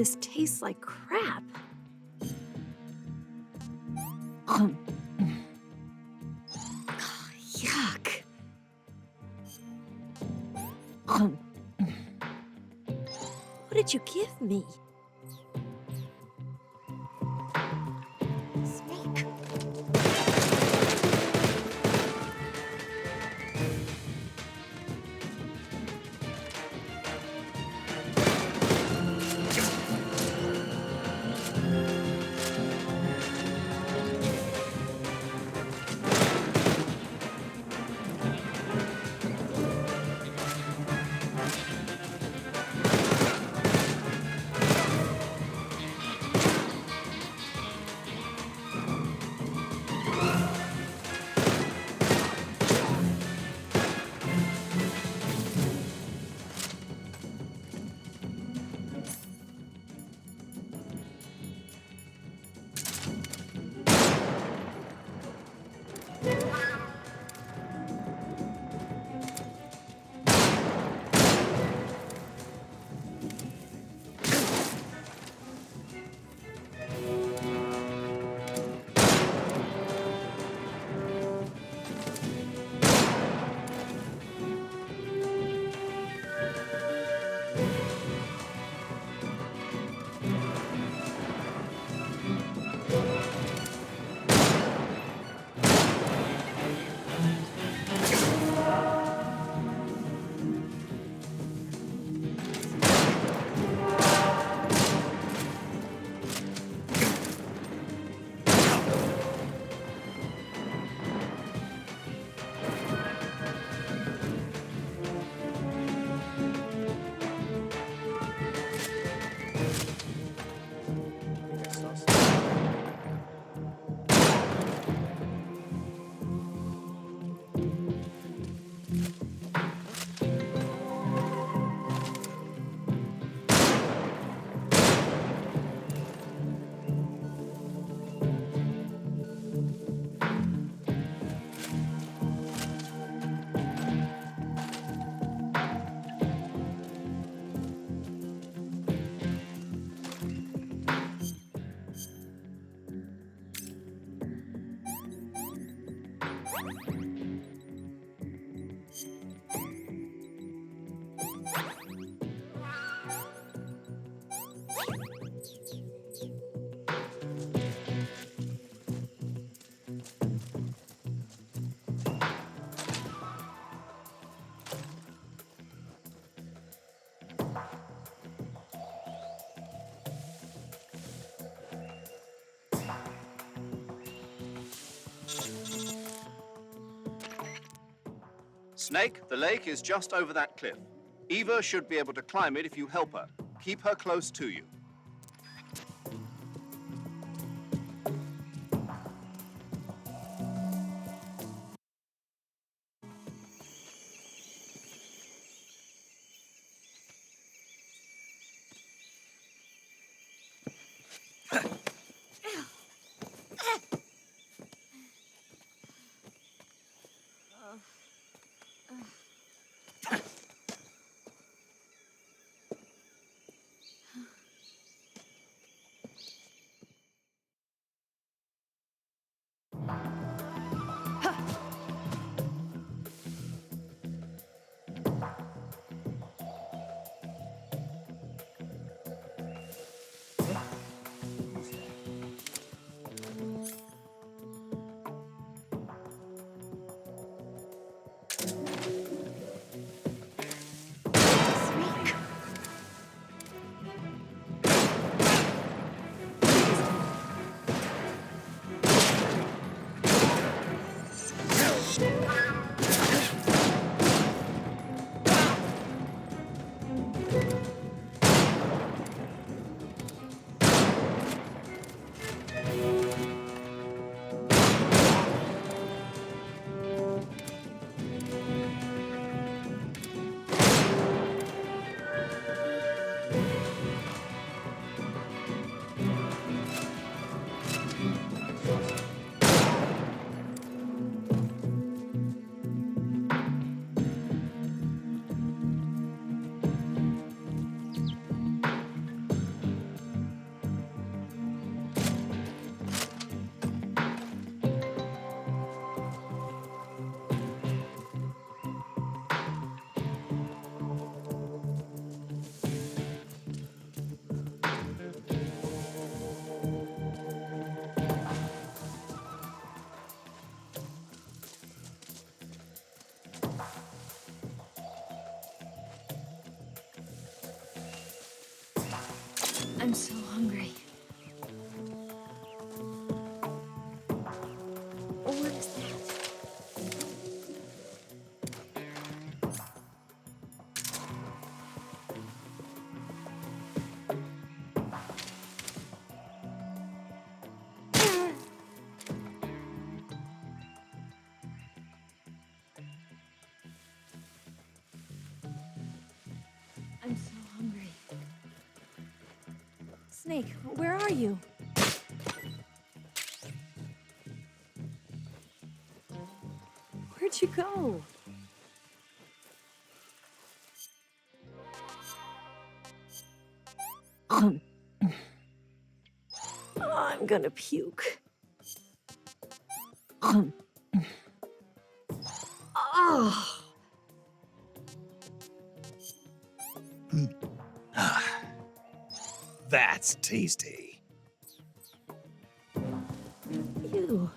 this tastes like crap. Yuck. What did you give me? Snake. Snake, the lake is just over that cliff. Eva should be able to climb it if you help her. Keep her close to you. Snake, where are you? Where'd you go? I'm gonna puke. Oh. That's tasty. Ew.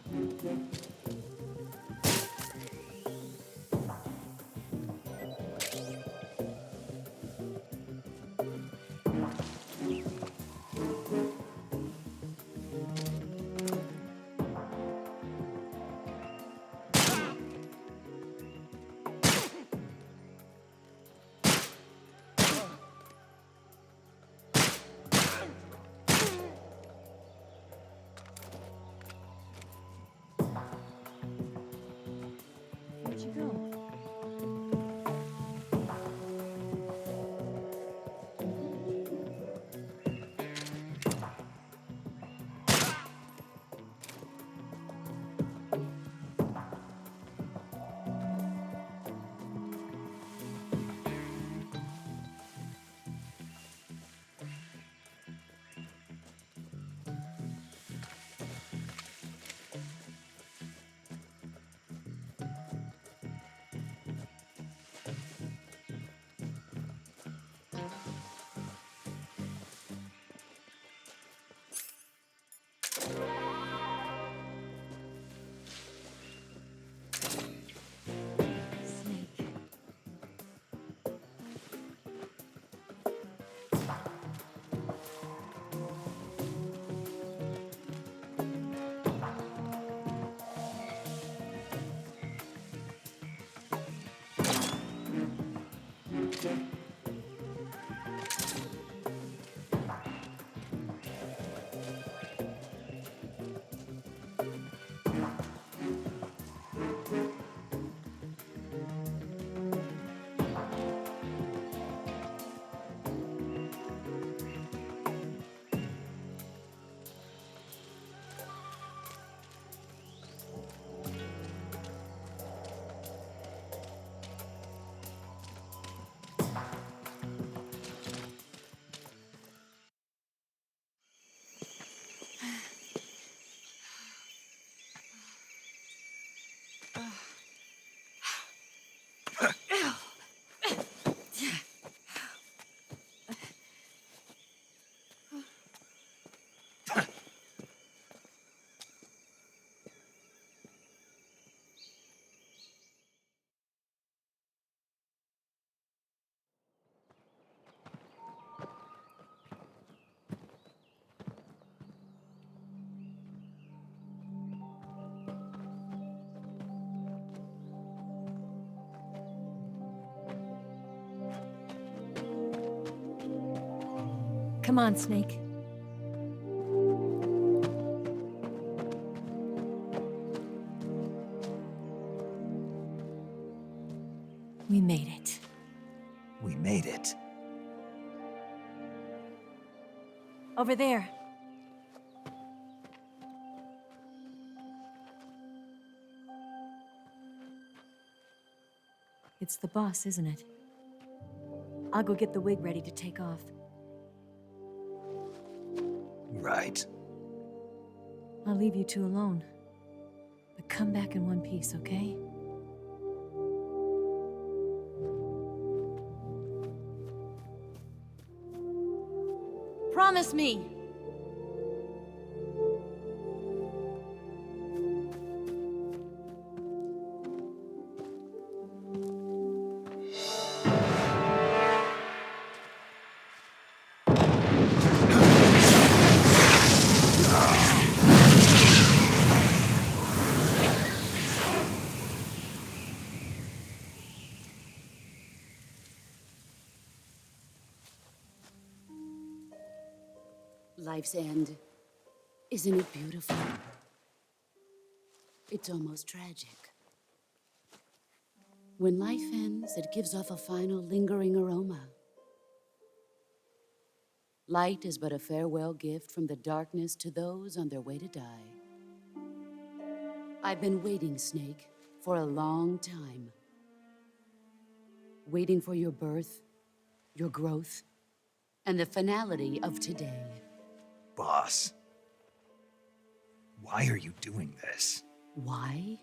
Where'd you go? Snake. Come on, Snake. We made it. We made it. Over there. It's the boss, isn't it? I'll go get the wig ready to take off. Right. I'll leave you two alone. But come back in one piece, okay? Promise me! Life's end. Isn't it beautiful? It's almost tragic. When life ends, it gives off a final lingering aroma. Light is but a farewell gift from the darkness to those on their way to die. I've been waiting, Snake, for a long time. Waiting for your birth, your growth, and the finality of today. Boss. Why are you doing this? Why?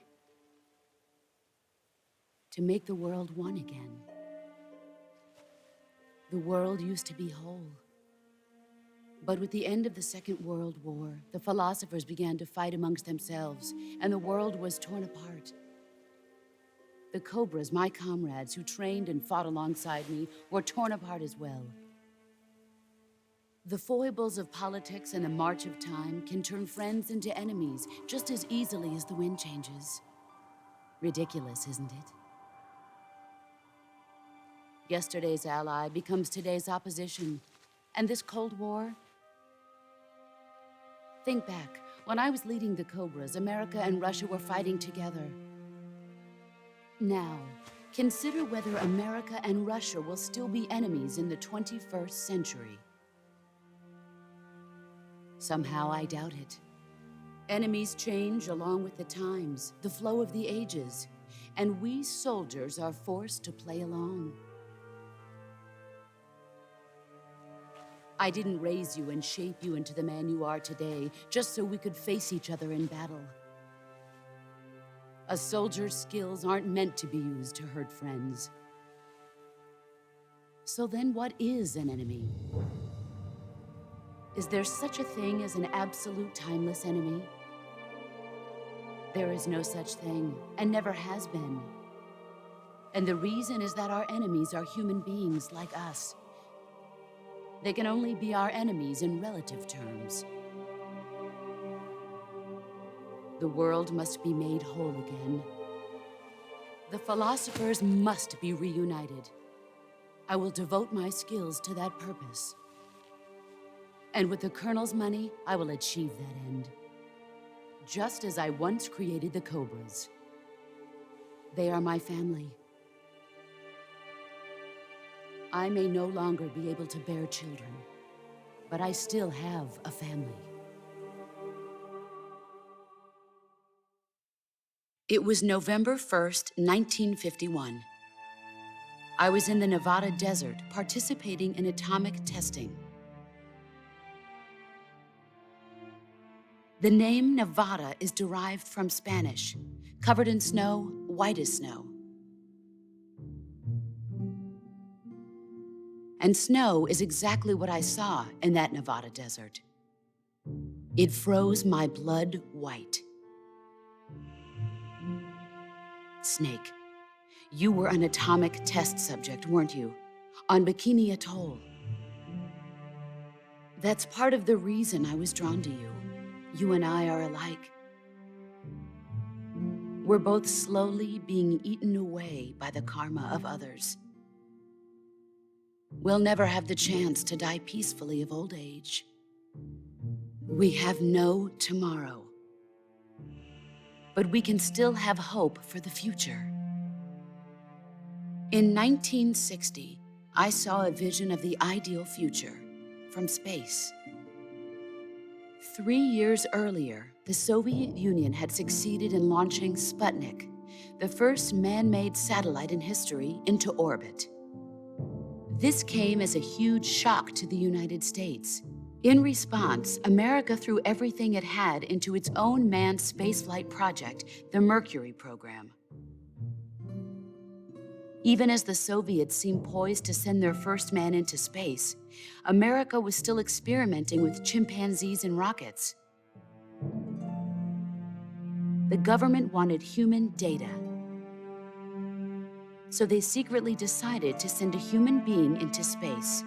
To make the world one again. The world used to be whole. But with the end of the Second World War, the philosophers began to fight amongst themselves, and the world was torn apart. The Cobras, my comrades who trained and fought alongside me, were torn apart as well. The foibles of politics and the march of time can turn friends into enemies just as easily as the wind changes. Ridiculous, isn't it? Yesterday's ally becomes today's opposition, and this Cold War. Think back, when I was leading the Cobras, America and Russia were fighting together. Now, consider whether America and Russia will still be enemies in the 21st century. Somehow I doubt it. Enemies change along with the times, the flow of the ages, and we soldiers are forced to play along. I didn't raise you and shape you into the man you are today just so we could face each other in battle. A soldier's skills aren't meant to be used to hurt friends. So then what is an enemy? Is there such a thing as an absolute timeless enemy? There is no such thing, and never has been. And the reason is that our enemies are human beings like us. They can only be our enemies in relative terms. The world must be made whole again. The philosophers must be reunited. I will devote my skills to that purpose. And with the Colonel's money, I will achieve that end. Just as I once created the Cobras. They are my family. I may no longer be able to bear children, but I still have a family. It was November 1st, 1951. I was in the Nevada desert participating in atomic testing. The name Nevada is derived from Spanish, covered in snow, white as snow. And snow is exactly what I saw in that Nevada desert. It froze my blood white. Snake, you were an atomic test subject, weren't you? On Bikini Atoll. That's part of the reason I was drawn to you. You and I are alike. We're both slowly being eaten away by the karma of others. We'll never have the chance to die peacefully of old age. We have no tomorrow. But we can still have hope for the future. In 1960, I saw a vision of the ideal future from space. 3 years earlier, the Soviet Union had succeeded in launching Sputnik, the first man-made satellite in history, into orbit. This came as a huge shock to the United States. In response, America threw everything it had into its own manned spaceflight project, the Mercury program. Even as the Soviets seemed poised to send their first man into space, America was still experimenting with chimpanzees and rockets. The government wanted human data. So they secretly decided to send a human being into space.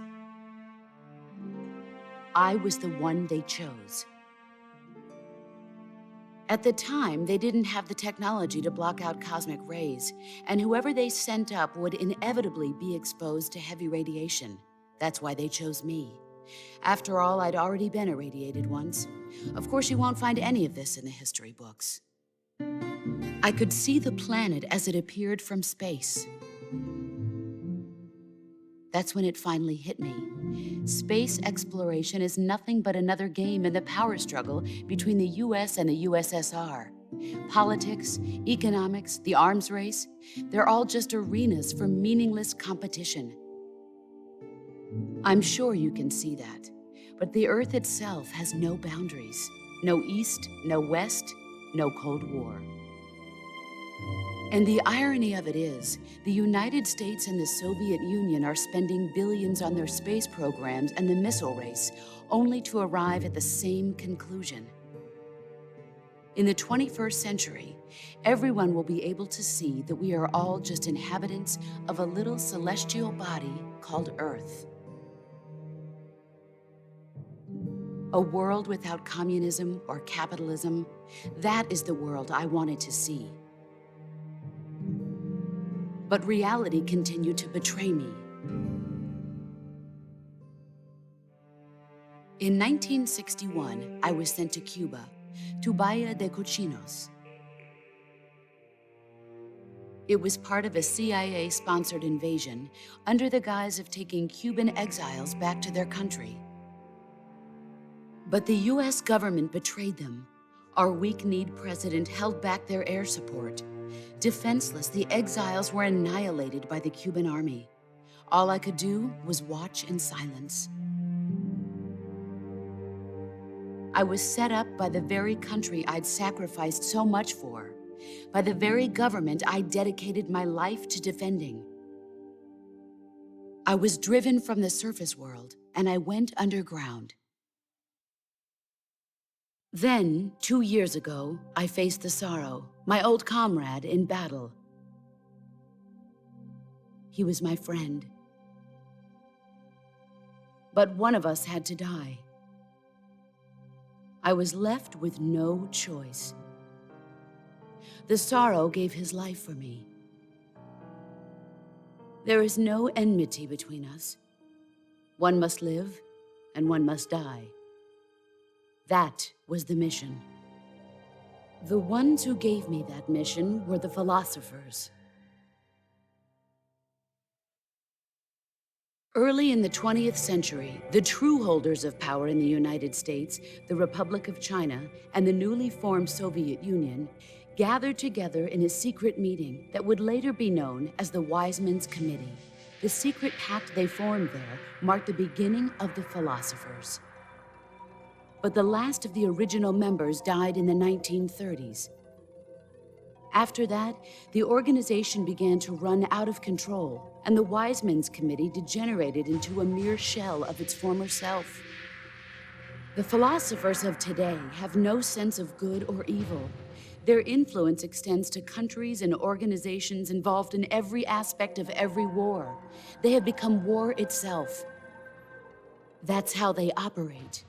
I was the one they chose. At the time, they didn't have the technology to block out cosmic rays, and whoever they sent up would inevitably be exposed to heavy radiation. That's why they chose me. After all, I'd already been irradiated once. Of course, you won't find any of this in the history books. I could see the planet as it appeared from space. That's when it finally hit me. Space exploration is nothing but another game in the power struggle between the US and the USSR. Politics, economics, the arms race, they're all just arenas for meaningless competition. I'm sure you can see that, but the Earth itself has no boundaries. No East, no West, no Cold War. And the irony of it is, the United States and the Soviet Union are spending billions on their space programs and the missile race, only to arrive at the same conclusion. In the 21st century, everyone will be able to see that we are all just inhabitants of a little celestial body called Earth. A world without communism or capitalism, that is the world I wanted to see. But reality continued to betray me. In 1961, I was sent to Cuba, to Bahia de Cochinos. It was part of a CIA-sponsored invasion under the guise of taking Cuban exiles back to their country. But the US government betrayed them. Our weak-kneed president held back their air support. Defenseless, the exiles were annihilated by the Cuban army. All I could do was watch in silence. I was set up by the very country I'd sacrificed so much for, by the very government I dedicated my life to defending. I was driven from the surface world, and I went underground. Then, 2 years ago, I faced the Sorrow, my old comrade in battle. He was my friend. But one of us had to die. I was left with no choice. The Sorrow gave his life for me. There is no enmity between us. One must live, and one must die. That was the mission. The ones who gave me that mission were the philosophers. Early in the 20th century, the true holders of power in the United States, the Republic of China, and the newly formed Soviet Union gathered together in a secret meeting that would later be known as the Wise Men's Committee. The secret pact they formed there marked the beginning of the philosophers. But the last of the original members died in the 1930s. After that, the organization began to run out of control, and the Wise Men's Committee degenerated into a mere shell of its former self. The philosophers of today have no sense of good or evil. Their influence extends to countries and organizations involved in every aspect of every war. They have become war itself. That's how they operate.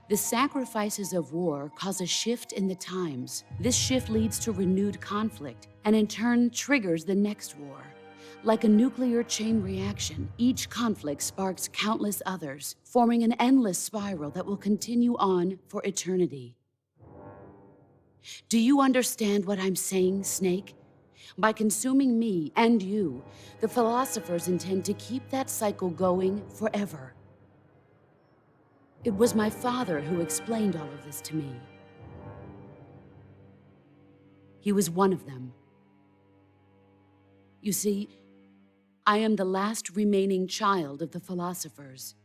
The sacrifices of war cause a shift in the times. This shift leads to renewed conflict, and in turn triggers the next war. Like a nuclear chain reaction, each conflict sparks countless others, forming an endless spiral that will continue on for eternity. Do you understand what I'm saying, Snake? By consuming me and you, the philosophers intend to keep that cycle going forever. It was my father who explained all of this to me. He was one of them. You see, I am the last remaining child of the philosophers.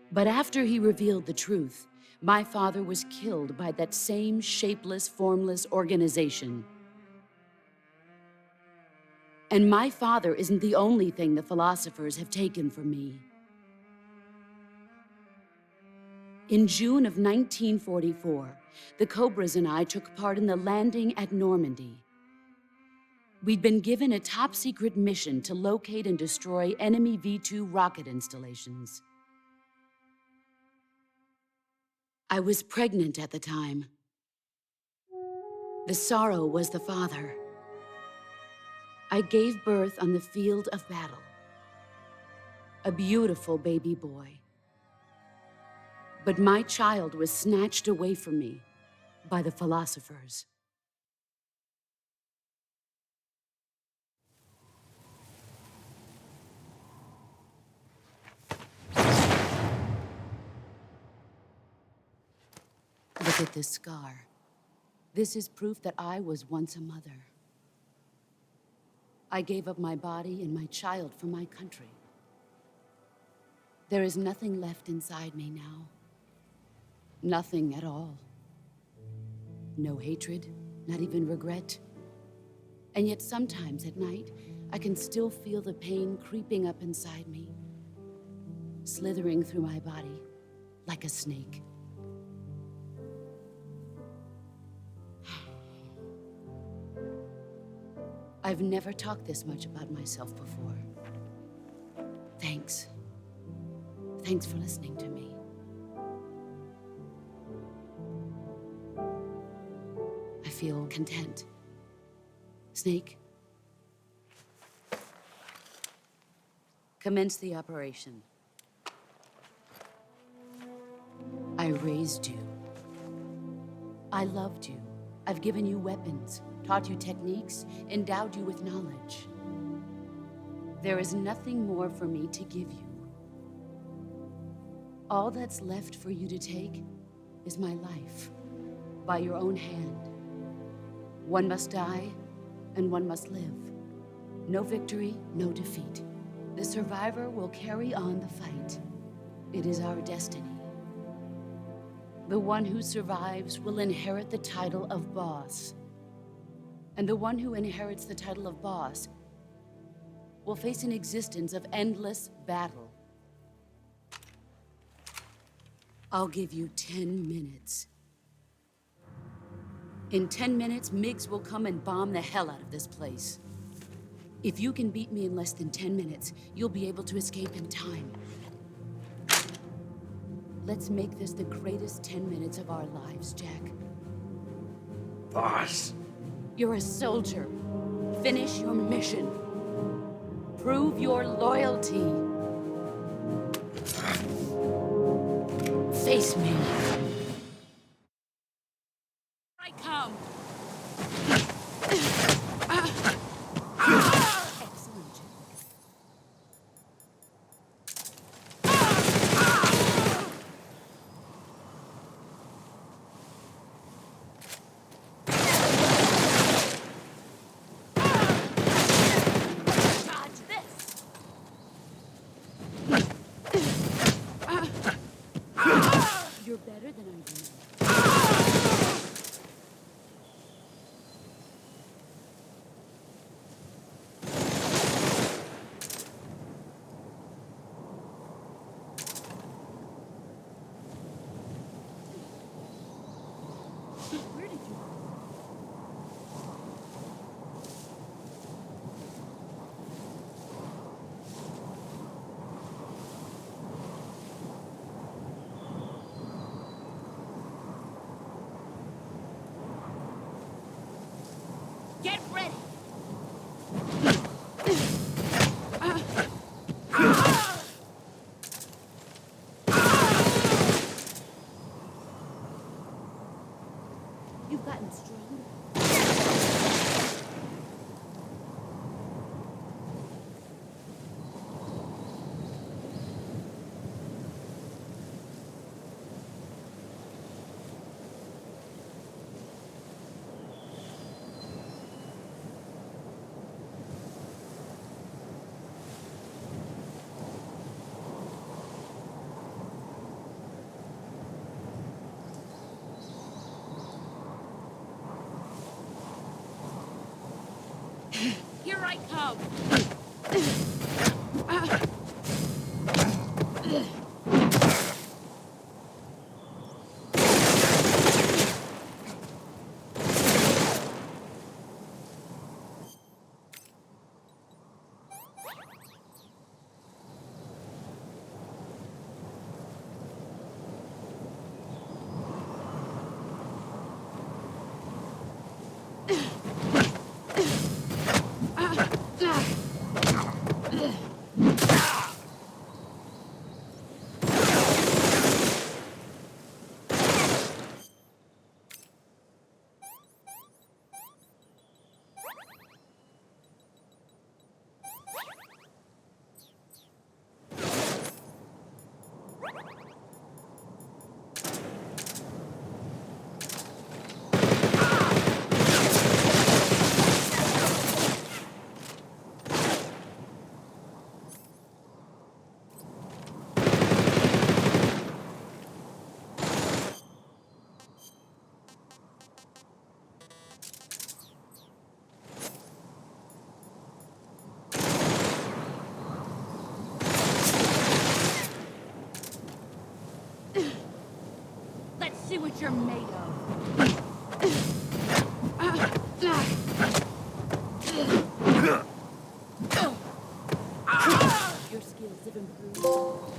But after he revealed the truth, my father was killed by that same shapeless, formless organization. And my father isn't the only thing the philosophers have taken from me. In June of 1944, the Cobras and I took part in the landing at Normandy. We'd been given a top-secret mission to locate and destroy enemy V-2 rocket installations. I was pregnant at the time. The Sorrow was the father. I gave birth on the field of battle. A beautiful baby boy. But my child was snatched away from me by the philosophers. Look at this scar. This is proof that I was once a mother. I gave up my body and my child for my country. There is nothing left inside me now. Nothing at all. No hatred, not even regret. And yet sometimes at night, I can still feel the pain creeping up inside me, slithering through my body like a snake. I've never talked this much about myself before. Thanks. Thanks for listening to me. I feel content. Snake, commence the operation. I raised you. I loved you. I've given you weapons, taught you techniques, endowed you with knowledge. There is nothing more for me to give you. All that's left for you to take is my life, by your own hand. One must die, and one must live. No victory, no defeat. The survivor will carry on the fight. It is our destiny. The one who survives will inherit the title of boss. And the one who inherits the title of boss will face an existence of endless battle. I'll give you 10 minutes. In 10 minutes, MiGs will come and bomb the hell out of this place. If you can beat me in less than 10 minutes, you'll be able to escape in time. Let's make this the greatest 10 minutes of our lives, Jack. Boss. You're a soldier. Finish your mission. Prove your loyalty. Face me. I come. Excellent, Jack. Dodge this. You're better than I remember. Where did you go? Get ready! You've gotten stronger. Here I come. what you're made of. Your skills have improved.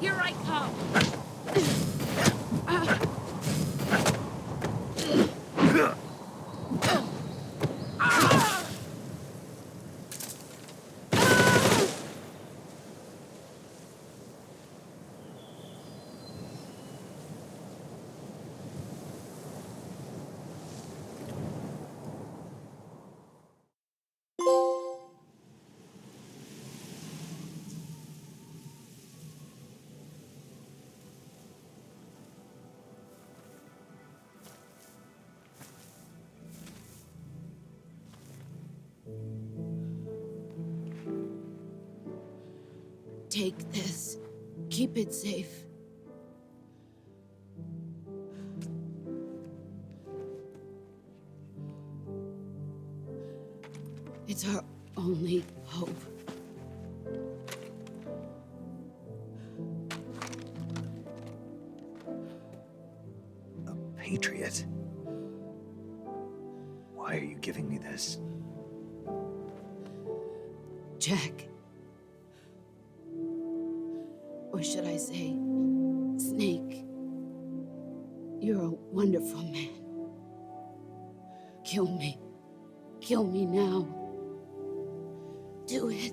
Here I come! Take this. Keep it safe. It's our only hope. A patriot? Why are you giving me this? Jack. Or should I say, Snake? You're a wonderful man. Kill me. Kill me now. Do it.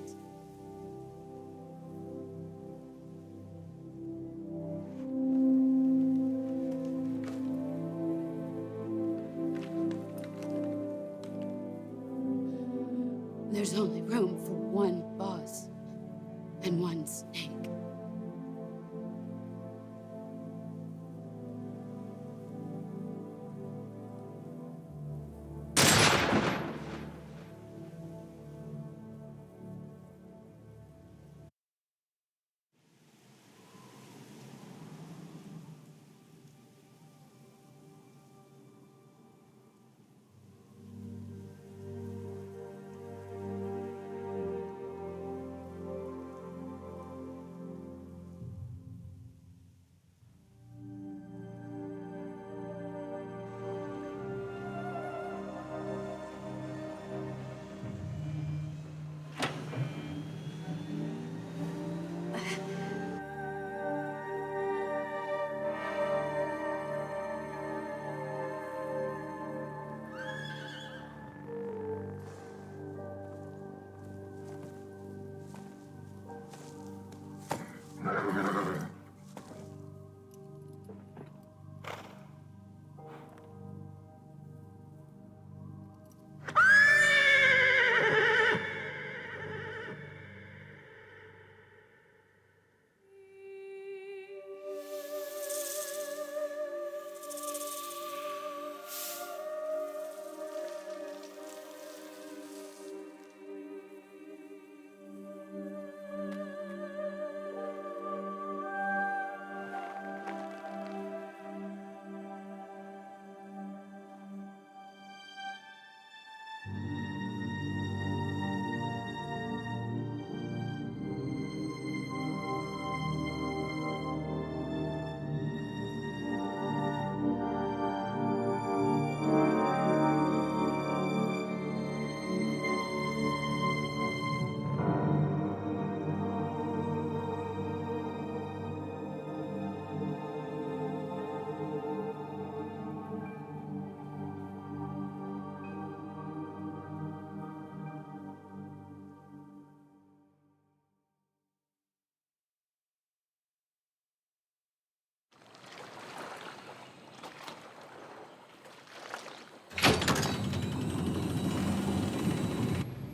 There's only room for one boss and one Snake.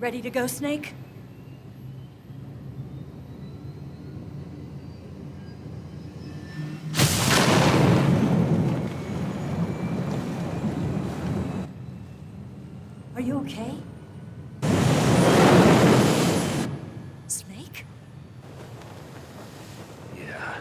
Ready to go, Snake? Are you okay? Snake? Yeah.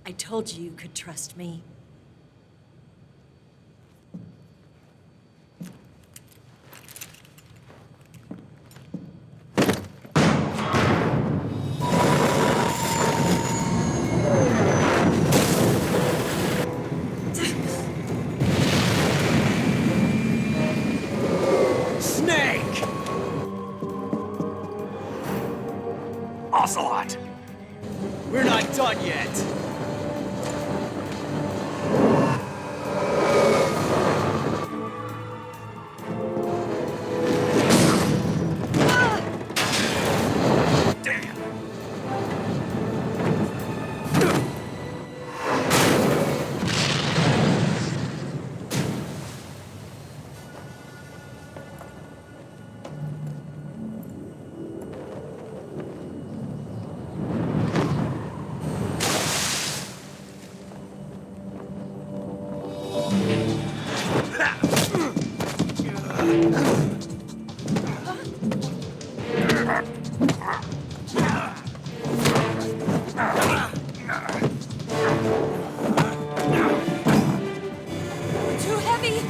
I told you you could trust me. Snake! Ocelot! We're not done yet. Too heavy!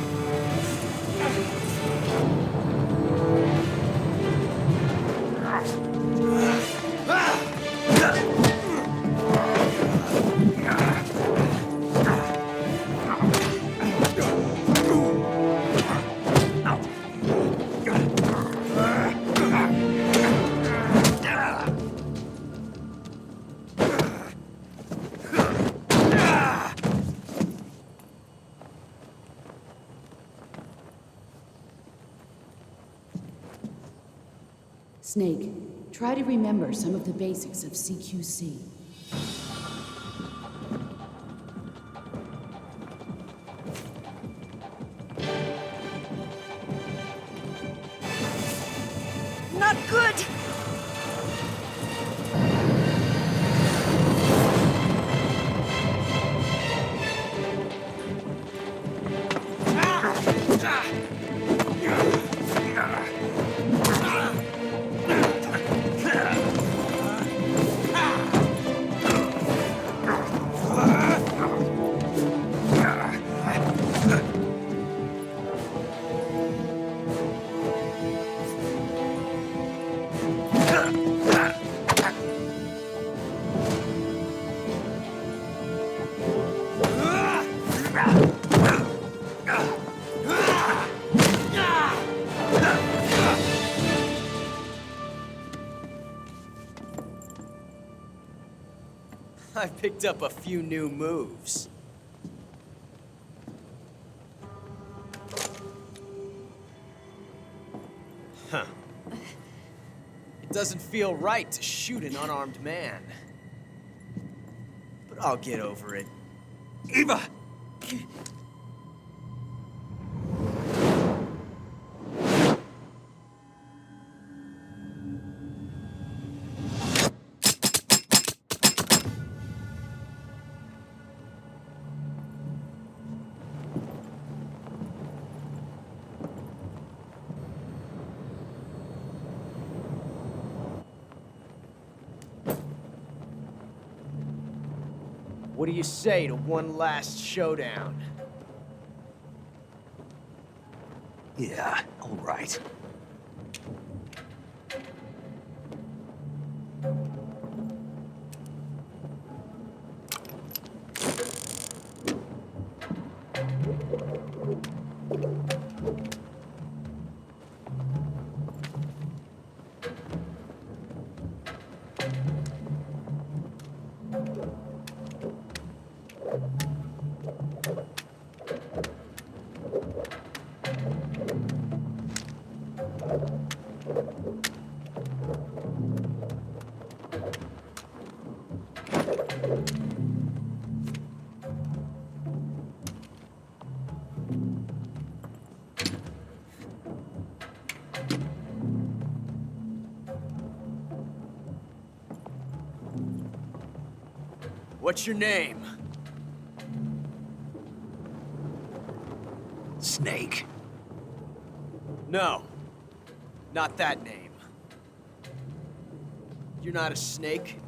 Snake, try to remember some of the basics of CQC. Not good! I picked up a few new moves. Huh. It doesn't feel right to shoot an unarmed man. But I'll get over it. Eva! What do you say to one last showdown? Yeah, all right. What's your name? Snake. No. Not that name. You're not a snake,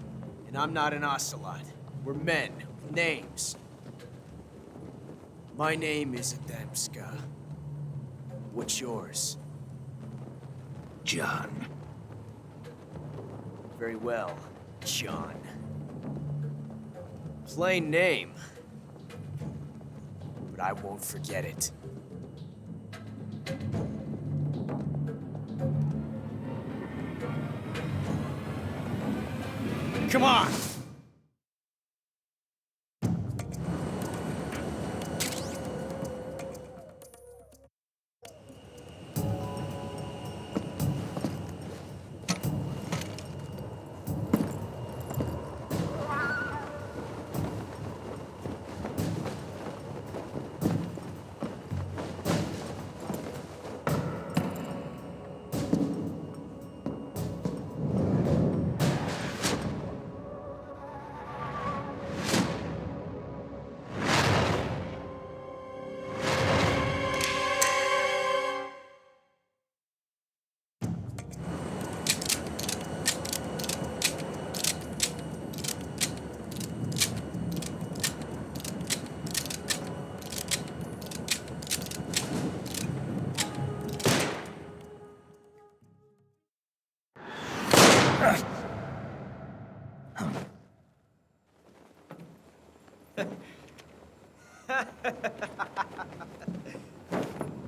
and I'm not an Ocelot. We're men with names. My name is Adamska. What's yours? John. Very well, John. Plain name. But I won't forget it. Come on!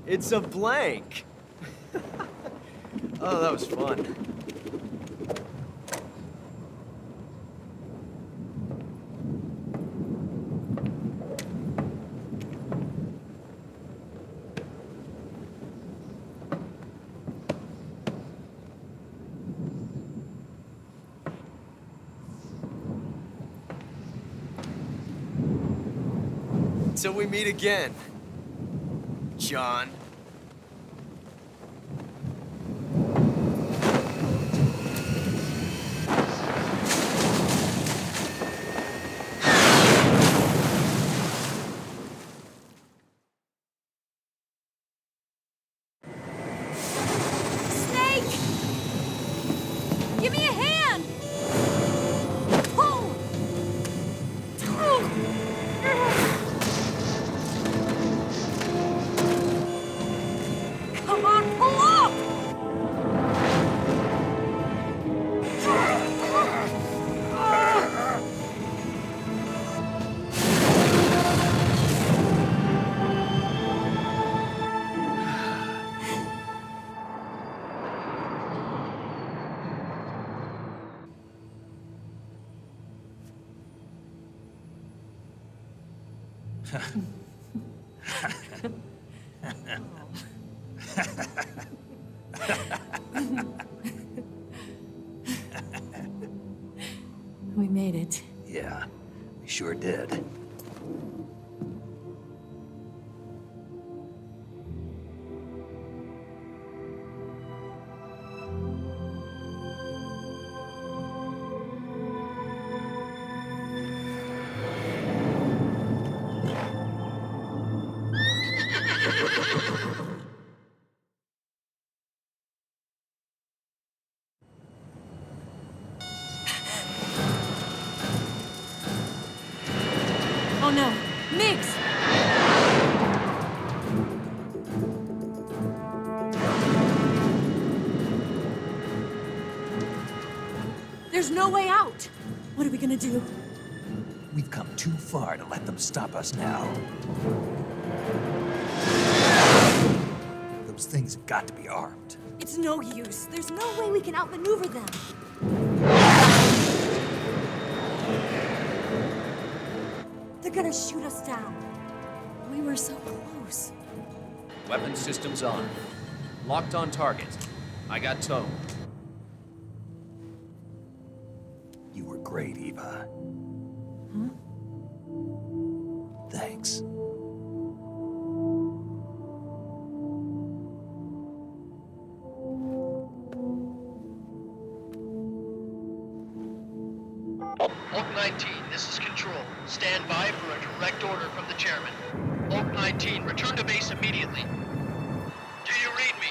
It's a blank. Oh, that was fun. Till we meet again, John. Snake! Give me a hand! Pull! Come on, pull up! We made it. Yeah, we sure did. Oh no, Migs! There's no way out! What are we gonna do? We've come too far to let them stop us now. Those things have got to be armed. It's no use. There's no way we can outmaneuver them. They're gonna shoot us down. We were so close. Weapon systems on. Locked on target. I got tow. You were great, Eva. Huh? Thanks. 19, this is Control. Stand by for a direct order from the chairman. Oak 19, return to base immediately. Do you read me?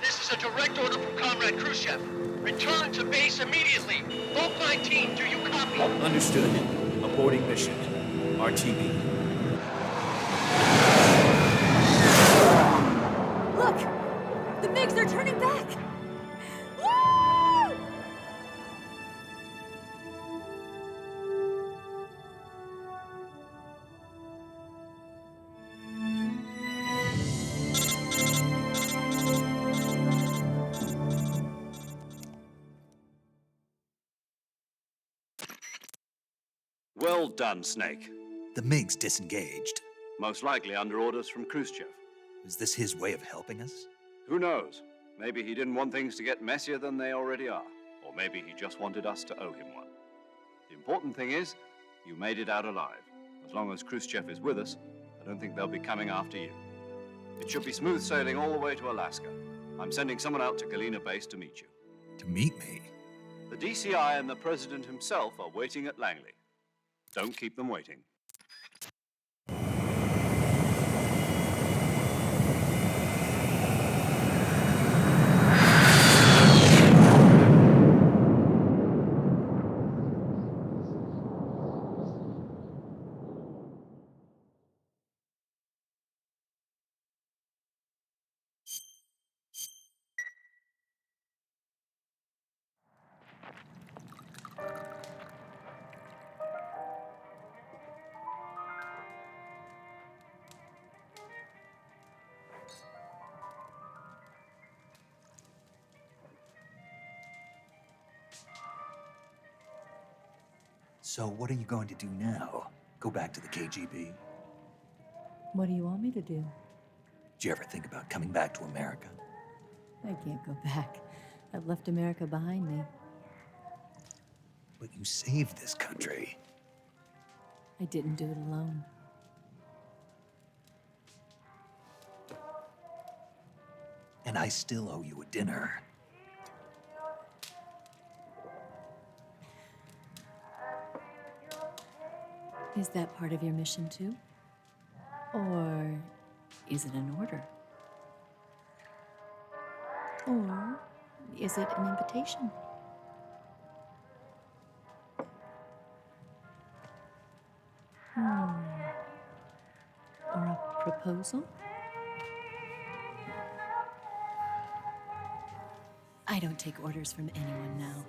This is a direct order from Comrade Khrushchev. Return to base immediately. Oak 19, do you copy? Understood. Aborting mission. RTB. Look! The MiGs are turning back! Woo! Well done, Snake. The MiG's disengaged. Most likely under orders from Khrushchev. Is this his way of helping us? Who knows? Maybe he didn't want things to get messier than they already are. Or maybe he just wanted us to owe him one. The important thing is, you made it out alive. As long as Khrushchev is with us, I don't think they'll be coming after you. It should be smooth sailing all the way to Alaska. I'm sending someone out to Galena Base to meet you. To meet me? The DCI and the President himself are waiting at Langley. Don't keep them waiting. So what are you going to do now? Go back to the KGB? What do you want me to do? Did you ever think about coming back to America? I can't go back. I've left America behind me. But you saved this country. I didn't do it alone. And I still owe you a dinner. Is that part of your mission too? Or is it an order? Or is it an invitation? Or a proposal? I don't take orders from anyone now.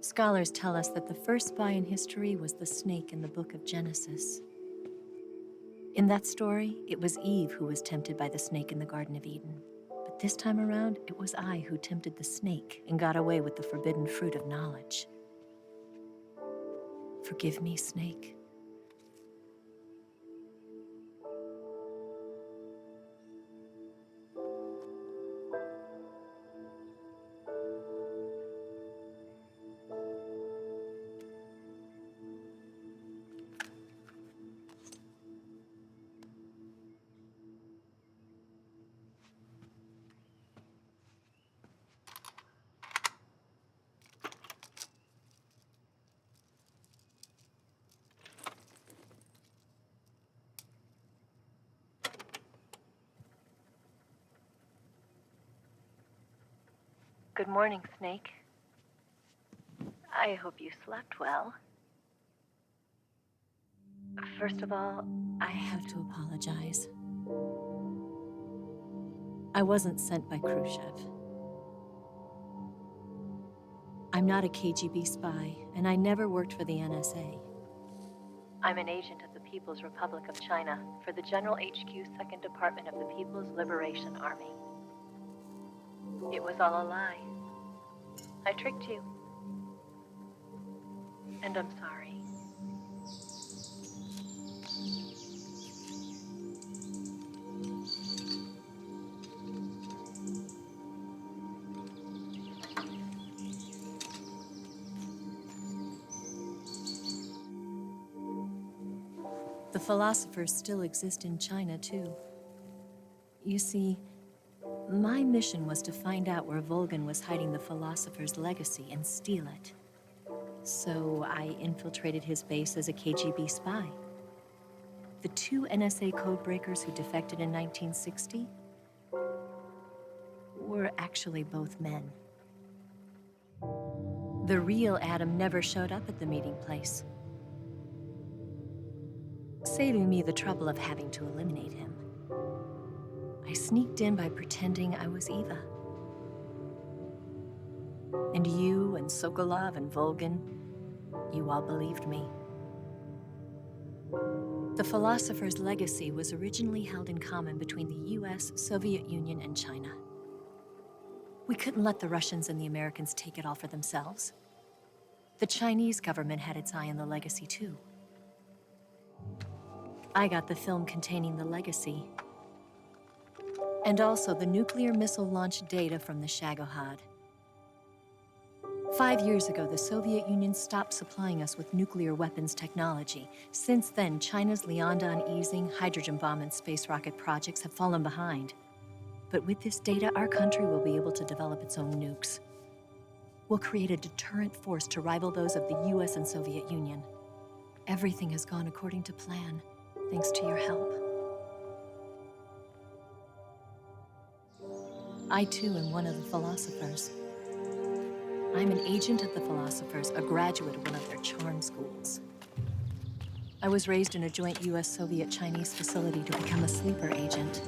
Scholars tell us that the first spy in history was the snake in the book of Genesis. In that story, it was Eve who was tempted by the snake in the Garden of Eden. But But this time around, it was I who tempted the snake and got away with the forbidden fruit of knowledge. Forgive me, Snake. Good morning, Snake. I hope you slept well. First of all, I have to apologize. I wasn't sent by Khrushchev. I'm not a KGB spy, and I never worked for the NSA. I'm an agent of the People's Republic of China for the General HQ 2nd Department of the People's Liberation Army. It was all a lie. I tricked you. And I'm sorry. The philosophers still exist in China, too. You see, my mission was to find out where Volgan was hiding the philosopher's legacy and steal it. So I infiltrated his base as a KGB spy. The 2 NSA codebreakers who defected in 1960 were actually both men. The real Adam never showed up at the meeting place, saving me the trouble of having to eliminate him. I sneaked in by pretending I was Eva. And you and Sokolov and Volgan, you all believed me. The philosopher's legacy was originally held in common between the US, Soviet Union, and China. We couldn't let the Russians and the Americans take it all for themselves. The Chinese government had its eye on the legacy, too. I got the film containing the legacy, and also the nuclear missile launch data from the Shagohod. 5 years ago, the Soviet Union stopped supplying us with nuclear weapons technology. Since then, China's Liaodong easing, hydrogen bomb, and space rocket projects have fallen behind. But with this data, our country will be able to develop its own nukes. We'll create a deterrent force to rival those of the US and Soviet Union. Everything has gone according to plan, thanks to your help. I, too, am one of the philosophers. I'm an agent of the philosophers, a graduate of one of their charm schools. I was raised in a joint US-Soviet-Chinese facility to become a sleeper agent.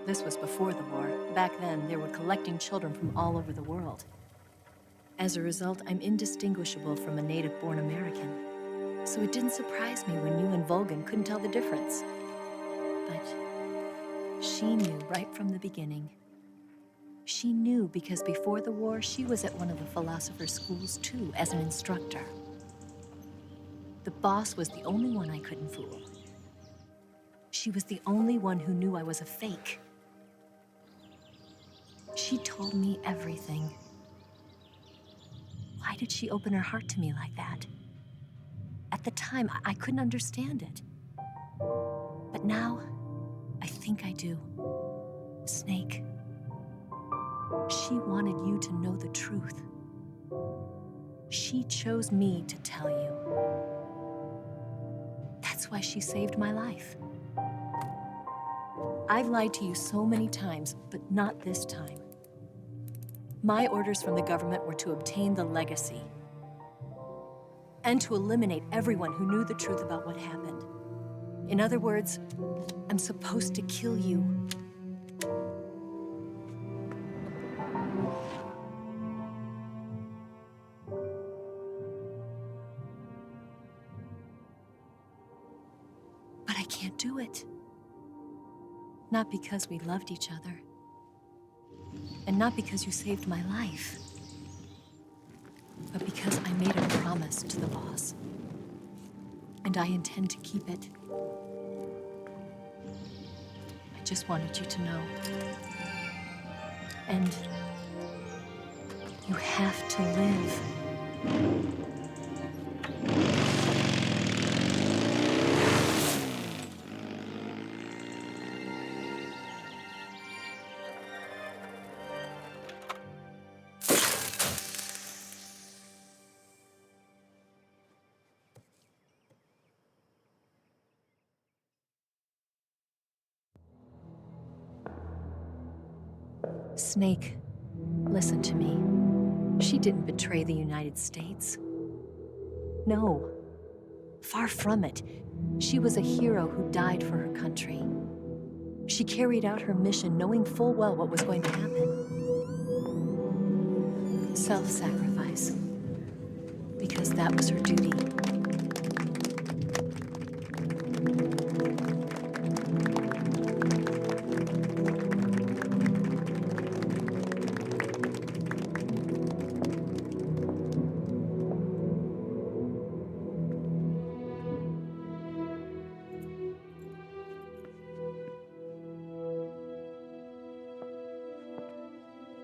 This was before the war. Back then, they were collecting children from all over the world. As a result, I'm indistinguishable from a native-born American. So it didn't surprise me when you and Volgan couldn't tell the difference. But she knew right from the beginning. She knew because before the war, she was at one of the philosopher's schools too, as an instructor. The boss was the only one I couldn't fool. She was the only one who knew I was a fake. She told me everything. Why did she open her heart to me like that? At the time, I couldn't understand it. But now, I think I do. Snake. She wanted you to know the truth. She chose me to tell you. That's why she saved my life. I've lied to you so many times, but not this time. My orders from the government were to obtain the legacy and to eliminate everyone who knew the truth about what happened. In other words, I'm supposed to kill you. But I can't do it. Not because we loved each other, And not because you saved my life, but because I made a promise to the boss. And I intend to keep it. I just wanted you to know. And you have to live. Snake, listen to me. She didn't betray the United States. No. Far from it. She was a hero who died for her country. She carried out her mission knowing full well what was going to happen. Self-sacrifice. Because that was her duty.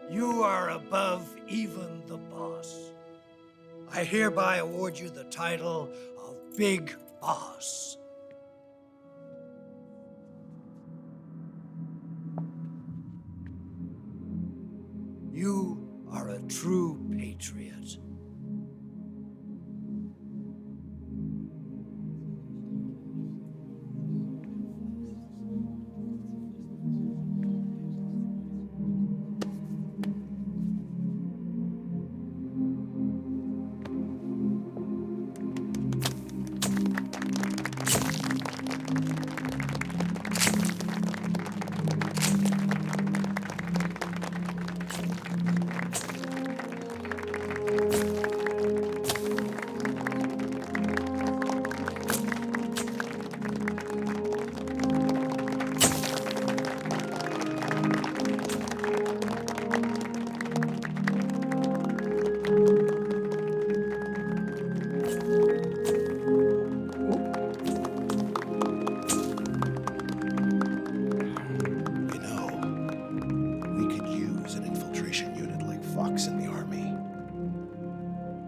You are above even the boss. I hereby award you the title of Big Boss. You are a true patriot.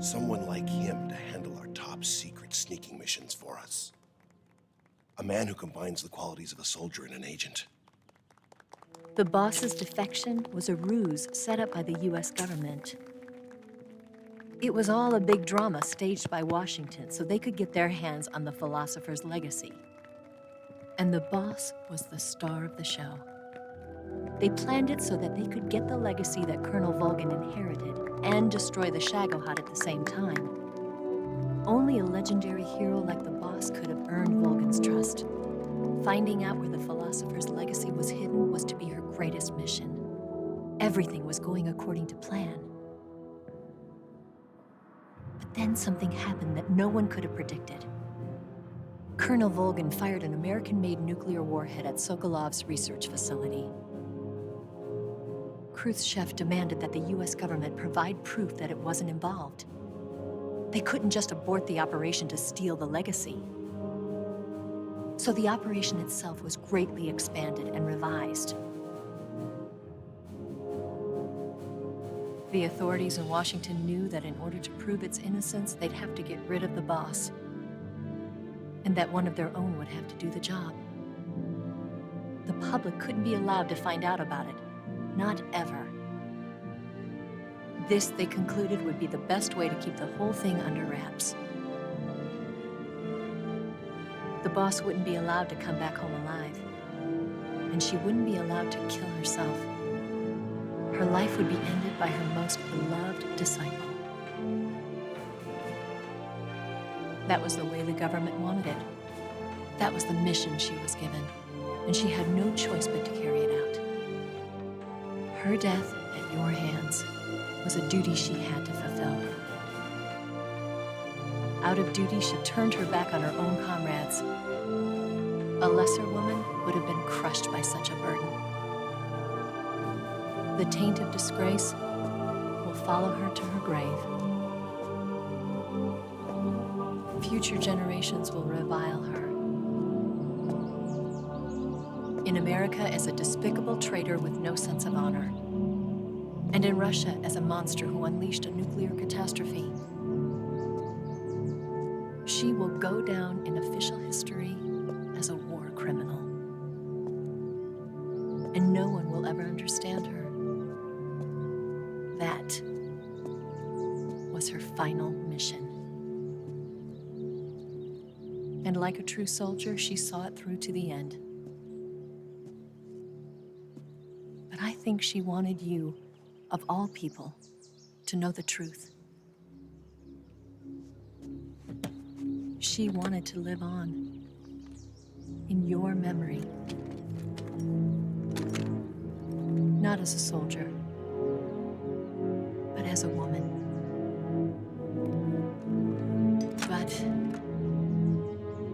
Someone like him to handle our top-secret sneaking missions for us. A man who combines the qualities of a soldier and an agent. The boss's defection was a ruse set up by the US government. It was all a big drama staged by Washington so they could get their hands on the philosopher's legacy. And the boss was the star of the show. They planned it so that they could get the legacy that Colonel Volgin inherited and destroy the Shagohod at the same time. Only a legendary hero like the boss could have earned Volgin's trust. Finding out where the philosopher's legacy was hidden was to be her greatest mission. Everything was going according to plan. But then something happened that no one could have predicted. Colonel Volgin fired an American-made nuclear warhead at Sokolov's research facility. Khrushchev demanded that the US government provide proof that it wasn't involved. They couldn't just abort the operation to steal the legacy. So the operation itself was greatly expanded and revised. The authorities in Washington knew that in order to prove its innocence, they'd have to get rid of the boss, and that one of their own would have to do the job. The public couldn't be allowed to find out about it. Not ever. This, they concluded, would be the best way to keep the whole thing under wraps. The boss wouldn't be allowed to come back home alive, and she wouldn't be allowed to kill herself. Her life would be ended by her most beloved disciple. That was the way the government wanted it. That was the mission she was given, and she had no choice but to carry it out. Her death at your hands was a duty she had to fulfill. Out of duty, she turned her back on her own comrades. A lesser woman would have been crushed by such a burden. The taint of disgrace will follow her to her grave. Future generations will revile her. In America as a despicable traitor with no sense of honor. And in Russia as a monster who unleashed a nuclear catastrophe. She will go down in official history as a war criminal. And no one will ever understand her. That was her final mission. And like a true soldier, she saw it through to the end. But I think she wanted you, of all people, to know the truth. She wanted to live on in your memory. Not as a soldier, but as a woman. But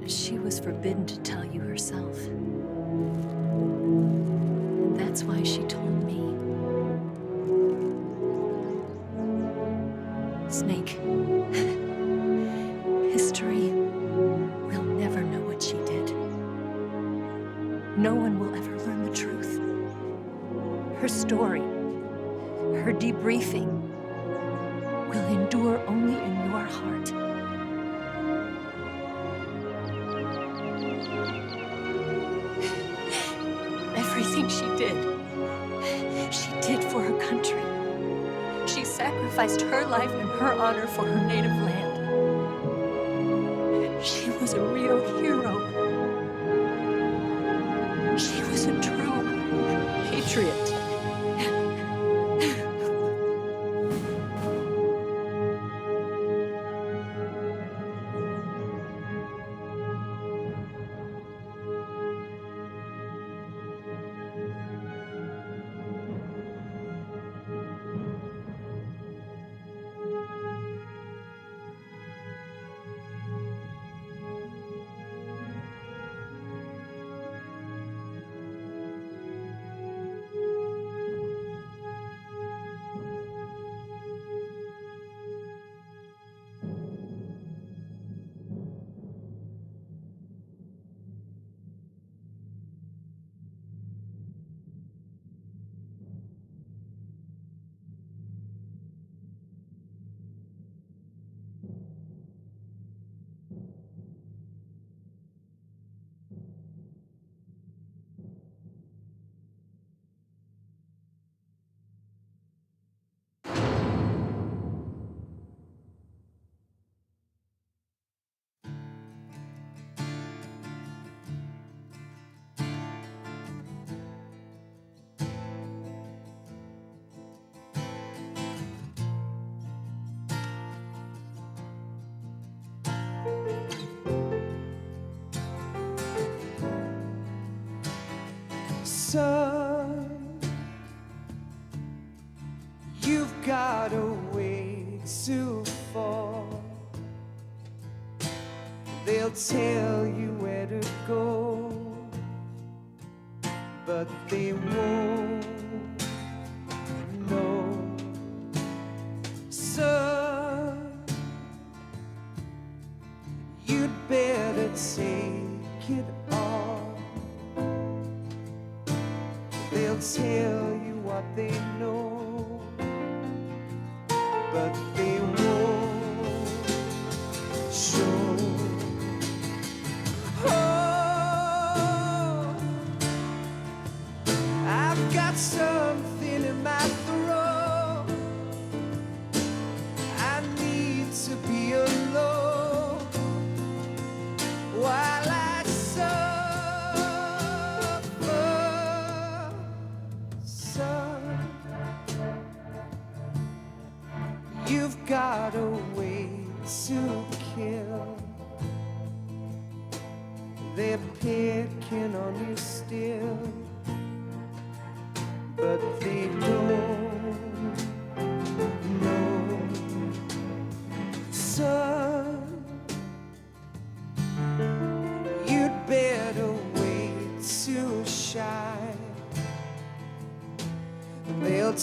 she was forbidden to tell you herself. And that's why she told me. Snake, history will never know what she did. No one will ever learn the truth. Her story, her debriefing, will endure only in your heart. Everything she did for her country. She sacrificed her life and her honor for her native land. She was a real hero. She was a true patriot. Son, you've got a way to fall. They'll tell you where to go, but they won't know. Son, you'd better take it off. They'll tell you what they know, but they won't show. Oh, I've got something in my throat. I need to be alone while I suffer. Son, you've got a way to kill. They're picking on you still, but they don't know. Son, you'd better wait to shine. They'll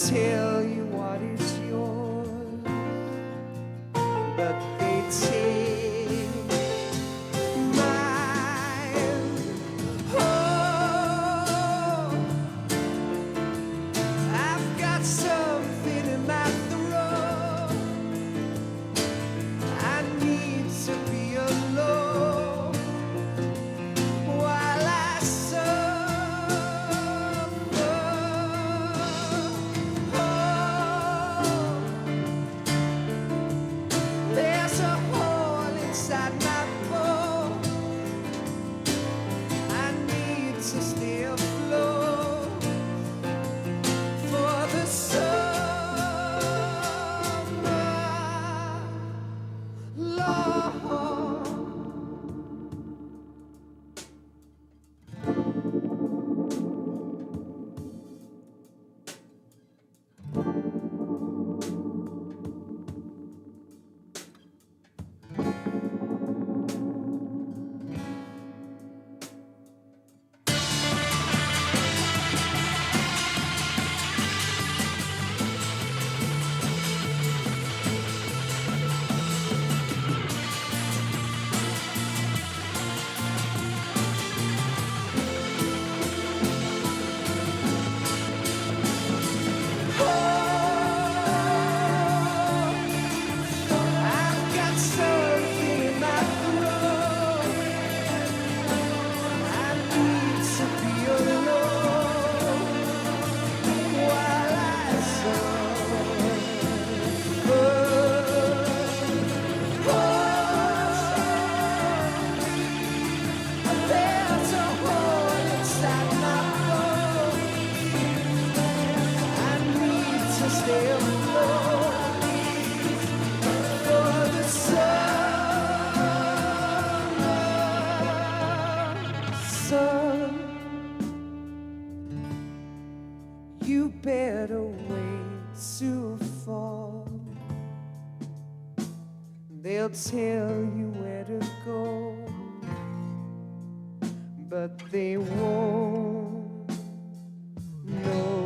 They'll tell you where to go, but they won't know.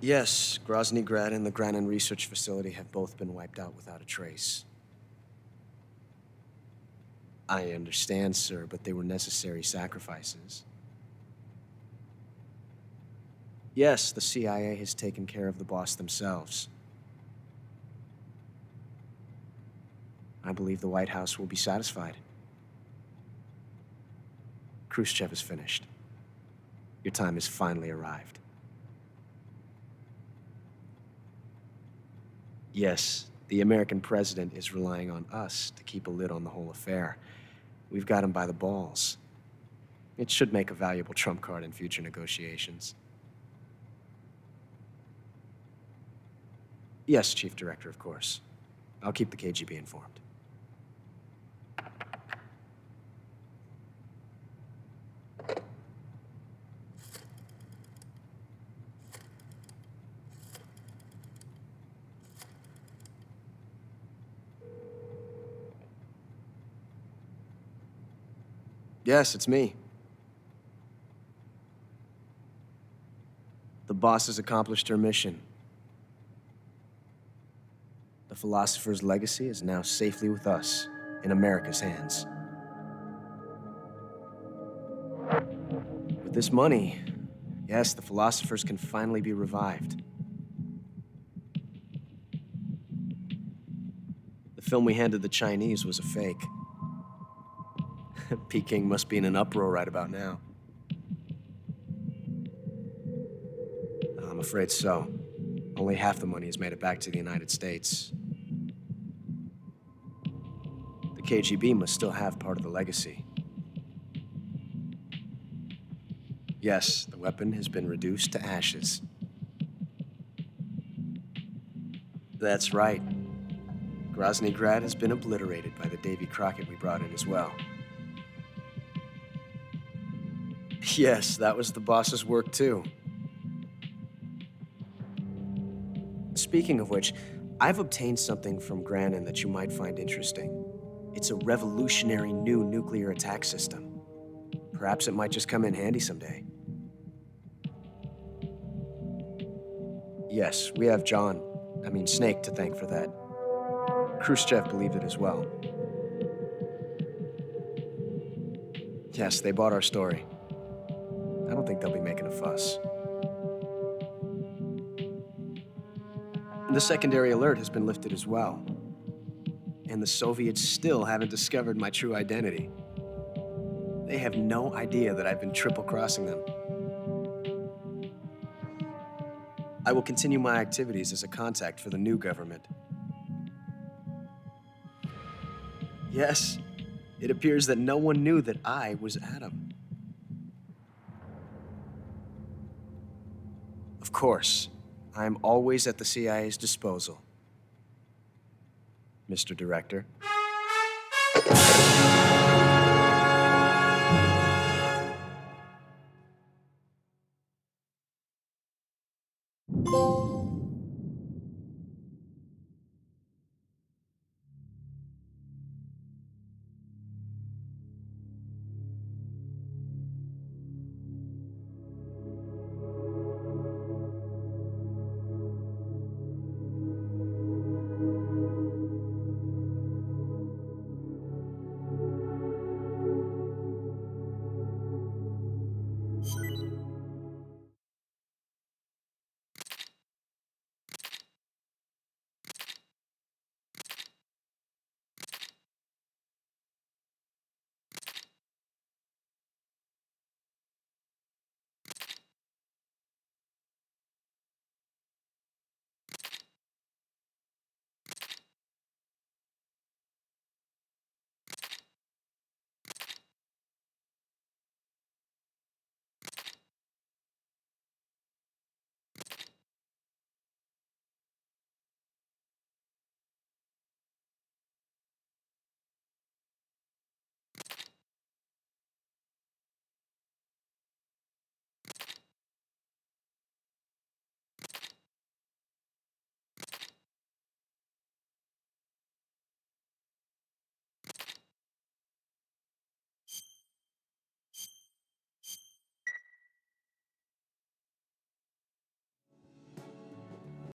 Yes, Grozny Grad and the Granin Research Facility have both been wiped out without a trace. I understand, sir, but they were necessary sacrifices. Yes, the CIA has taken care of the boss themselves. I believe the White House will be satisfied. Khrushchev is finished. Your time has finally arrived. Yes, the American president is relying on us to keep a lid on the whole affair. We've got him by the balls. It should make a valuable trump card in future negotiations. Yes, Chief Director, of course. I'll keep the KGB informed. Yes, it's me. The boss has accomplished her mission. The philosopher's legacy is now safely with us, in America's hands. With this money, yes, the philosophers can finally be revived. The film we handed the Chinese was a fake. Peking must be in an uproar right about now. I'm afraid so. Only half the money has made it back to the United States. The KGB must still have part of the legacy. Yes, the weapon has been reduced to ashes. That's right. Grozny Grad has been obliterated by the Davy Crockett we brought in as well. Yes, that was the boss's work too. Speaking of which, I've obtained something from Granin that you might find interesting. It's a revolutionary new nuclear attack system. Perhaps it might just come in handy someday. Yes, we have Snake to thank for that. Khrushchev believed it as well. Yes, they bought our story. I don't think they'll be making a fuss. The secondary alert has been lifted as well. And the Soviets still haven't discovered my true identity. They have no idea that I've been triple-crossing them. I will continue my activities as a contact for the new government. Yes, it appears that no one knew that I was Adam. Of course, I am always at the CIA's disposal, Mr. Director.